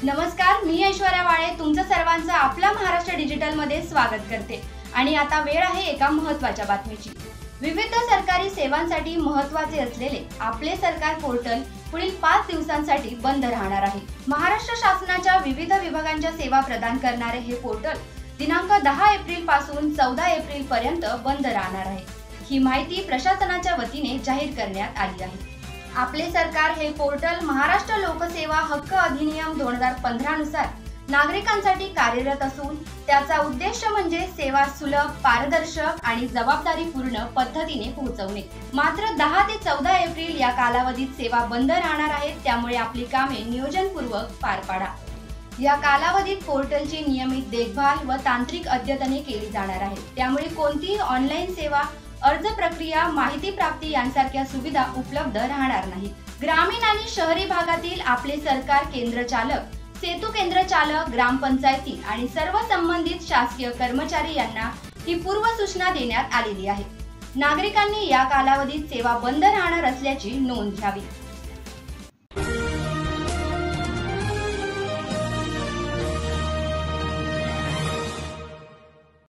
नमस्कार, मी ऐश्वर्या वाळे तुमचं सर्वांचं आपला महाराष्ट्र डिजिटल मध्ये स्वागत करते। आणि आता वेळ आहे एका महत्त्वाच्या बातमीची। विविध सरकारी सेवांसाठी महत्त्वाचे असलेले आपले सरकार पोर्टल पुढील 5 दिवसांसाठी बंद राहणार आहे। महाराष्ट्र शासनाच्या विविध विभागांच्या सेवा प्रदान करणारे हे पोर्टल दिनांक 10 एप्रिल पासून 14 एप्रिल पर्यंत बंद राहणार आहे। ही माहिती प्रशासनाच्या वतीने जाहीर करण्यात आली आहे। आपले सरकार हे पोर्टल महाराष्ट्र लोकसेवा हक्क अधिनियम 2015 नुसार नागरिकांसाठी कार्यरत असून त्याचा उद्देश म्हणजे सेवा सुलभ, पारदर्शक आणि जबाबदारीपूर्ण पद्धतीने पोहोचवणे। मात्र 10 ते 14 एप्रिल या कालावधीत सेवा बंद राहणार आहेत, त्यामुळे आपली कामे नियोजनपूर्वक पार पाडा। या कालावधीत पोर्टलची नियमित देखभाल व तांत्रिक अद्यतने केली जाणार आहे, त्यामुळे कोणतीही ऑनलाईन सेवा, अर्ज प्रक्रिया, माहिती प्राप्ती यांसारख्या सुविधा उपलब्ध राहणार नाहीत। ग्रामीण आणि शहरी भागातील आपले सरकार केंद्र चालक, सेतू केंद्र चालक, ग्रामपंचायती आणि सर्व संबंधित शासकीय कर्मचारी यांना ही पूर्व सूचना देण्यात आलेली आहे। नागरिकांनी या कालावधीत सेवा बंद राहणार असल्याची नोंद घ्यावी।